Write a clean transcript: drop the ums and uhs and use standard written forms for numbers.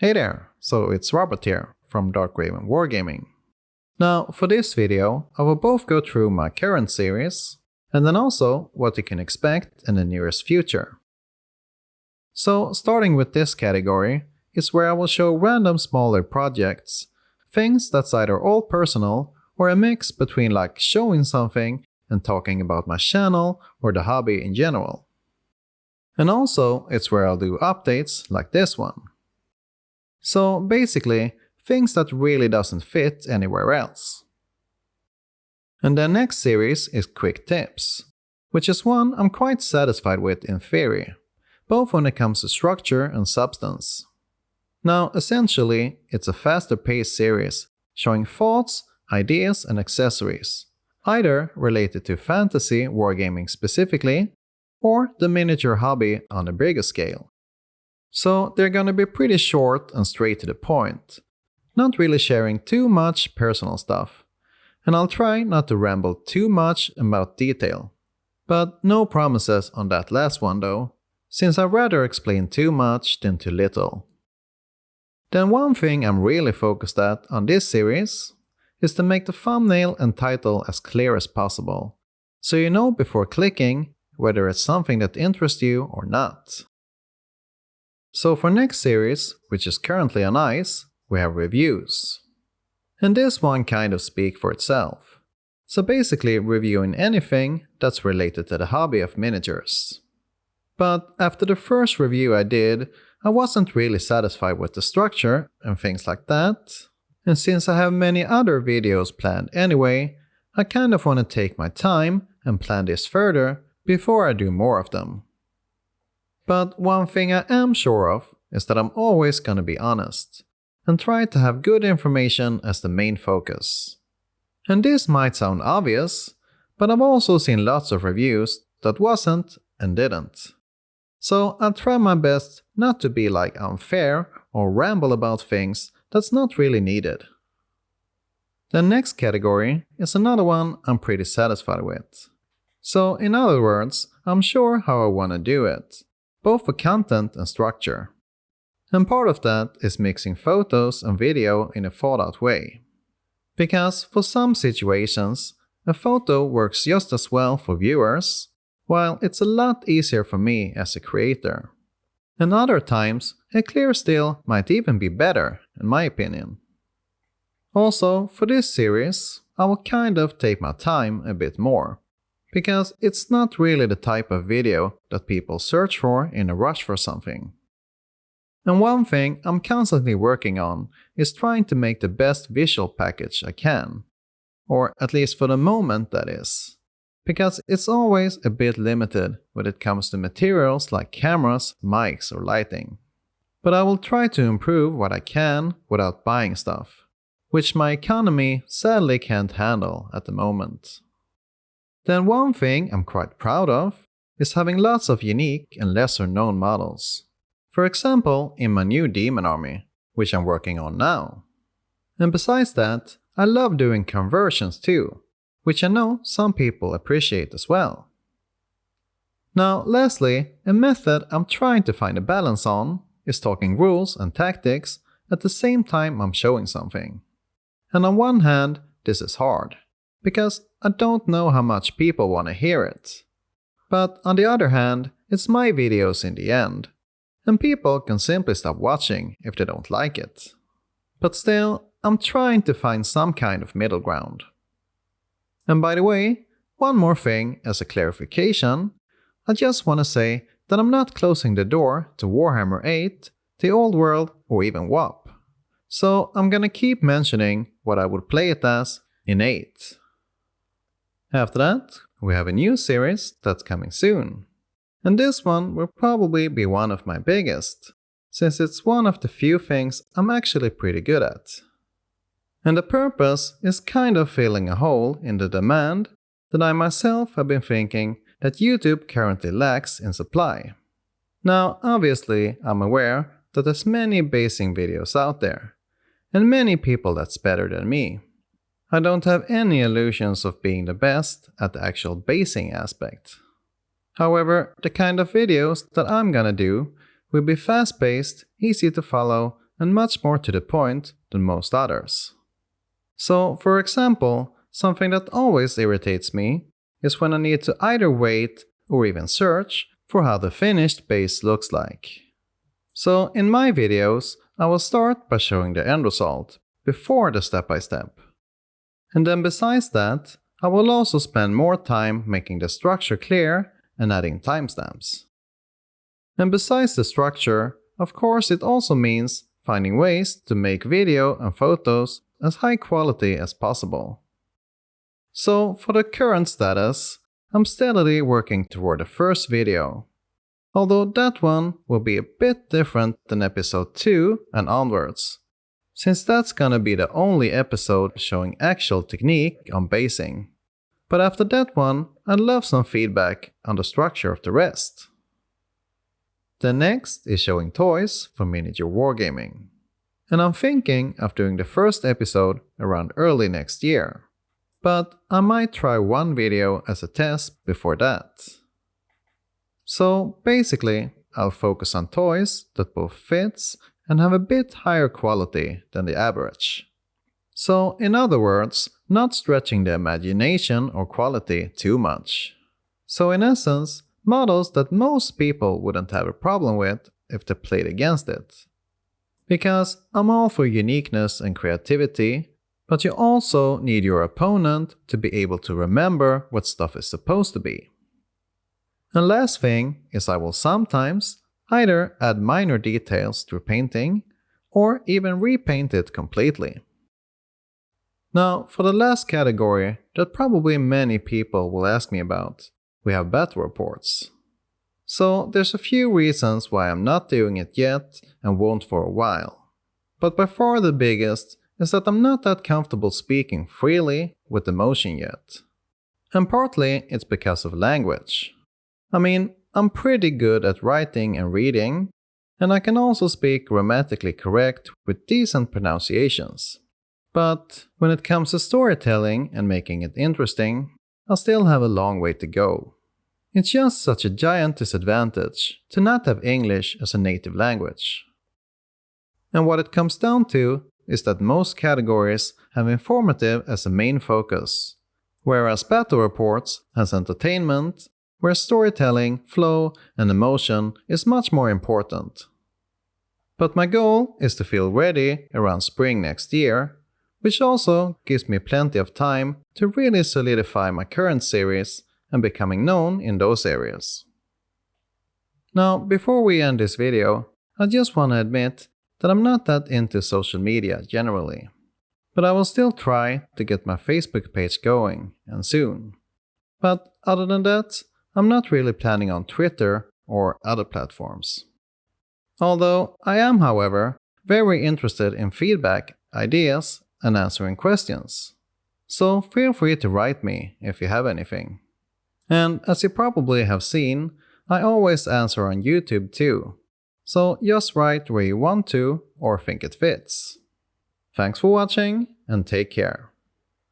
Hey there, so it's Robert here from Wargaming. Now, for this video, I will both go through my current series and then also what you can expect in the nearest future. So, starting with this category is where I will show random smaller projects, things that's either all personal or a mix between like showing something and talking about my channel or the hobby in general. And also, it's where I'll do updates like this one. So basically, things that really doesn't fit anywhere else. And the next series is quick tips, which is one I'm quite satisfied with in theory, both when it comes to structure and substance. Now, essentially, it's a faster paced series, showing thoughts, ideas and accessories, either related to fantasy wargaming specifically, or the miniature hobby on a bigger scale. So they're gonna be pretty short and straight to the point, not really sharing too much personal stuff, and I'll try not to ramble too much about detail. But no promises on that last one though, since I'd rather explain too much than too little. Then one thing I'm really focused at on this series is to make the thumbnail and title as clear as possible, so you know before clicking whether it's something that interests you or not. So for next series, which is currently on ice, we have reviews. And this one kind of speaks for itself. So basically reviewing anything that's related to the hobby of miniatures. But after the first review I did, I wasn't really satisfied with the structure and things like that. And since I have many other videos planned anyway, I kind of want to take my time and plan this further before I do more of them. But one thing I am sure of is that I'm always gonna be honest, and try to have good information as the main focus. And this might sound obvious, but I've also seen lots of reviews that wasn't and didn't. So I'll try my best not to be like unfair or ramble about things that's not really needed. The next category is another one I'm pretty satisfied with. So in other words, I'm sure how I wanna do it, both for content and structure. And part of that is mixing photos and video in a thought out way. Because for some situations, a photo works just as well for viewers, while it's a lot easier for me as a creator. And other times, a clear still might even be better, in my opinion. Also, for this series, I will kind of take my time a bit more, because it's not really the type of video that people search for in a rush for something. And one thing I'm constantly working on is trying to make the best visual package I can. Or at least for the moment, that is. Because it's always a bit limited when it comes to materials like cameras, mics or lighting. But I will try to improve what I can without buying stuff, which my economy sadly can't handle at the moment. Then one thing I'm quite proud of is having lots of unique and lesser known models. For example, in my new demon army, which I'm working on now. And besides that, I love doing conversions too, which I know some people appreciate as well. Now lastly, a method I'm trying to find a balance on is talking rules and tactics at the same time I'm showing something. And on one hand, this is hard, because I don't know how much people want to hear it. But on the other hand, it's my videos in the end, and people can simply stop watching if they don't like it. But still, I'm trying to find some kind of middle ground. And by the way, one more thing as a clarification, I just want to say that I'm not closing the door to Warhammer 8, the Old World or even WoP. So I'm gonna keep mentioning what I would play it as in 8. After that, we have a new series that's coming soon. And this one will probably be one of my biggest, since it's one of the few things I'm actually pretty good at. And the purpose is kind of filling a hole in the demand that I myself have been thinking that YouTube currently lacks in supply. Now, obviously, I'm aware that there's many basing videos out there, and many people that's better than me. I don't have any illusions of being the best at the actual basing aspect. However, the kind of videos that I'm gonna do will be fast-paced, easy to follow, and much more to the point than most others. So, for example, something that always irritates me is when I need to either wait or even search for how the finished base looks like. So, in my videos, I will start by showing the end result before the step-by-step. And then besides that, I will also spend more time making the structure clear and adding timestamps. And besides the structure, of course it also means finding ways to make video and photos as high quality as possible. So for the current status, I'm steadily working toward the first video. Although that one will be a bit different than episode 2 and onwards, since that's gonna be the only episode showing actual technique on basing. But after that one, I'd love some feedback on the structure of the rest. The next is showing toys for miniature wargaming. And I'm thinking of doing the first episode around early next year. But I might try one video as a test before that. So basically, I'll focus on toys that both fits and have a bit higher quality than the average. So in other words, not stretching the imagination or quality too much. So in essence, models that most people wouldn't have a problem with if they played against it. Because I'm all for uniqueness and creativity, but you also need your opponent to be able to remember what stuff is supposed to be. And last thing is I will sometimes either add minor details through painting or even repaint it completely. Now, for the last category that probably many people will ask me about, we have battle reports. So there's a few reasons why I'm not doing it yet and won't for a while. But by far the biggest is that I'm not that comfortable speaking freely with emotion yet. And partly it's because of language. I mean, I'm pretty good at writing and reading, and I can also speak grammatically correct with decent pronunciations. But when it comes to storytelling and making it interesting, I still have a long way to go. It's just such a giant disadvantage to not have English as a native language. And what it comes down to is that most categories have informative as a main focus, whereas battle reports has entertainment, where storytelling, flow, and emotion is much more important. But my goal is to feel ready around spring next year, which also gives me plenty of time to really solidify my current series and becoming known in those areas. Now, before we end this video, I just want to admit that I'm not that into social media generally, but I will still try to get my Facebook page going, and soon. But other than that, I'm not really planning on Twitter or other platforms. Although I am, however, very interested in feedback, ideas, and answering questions. So feel free to write me if you have anything. And as you probably have seen, I always answer on YouTube too. So just write where you want to or think it fits. Thanks for watching and take care.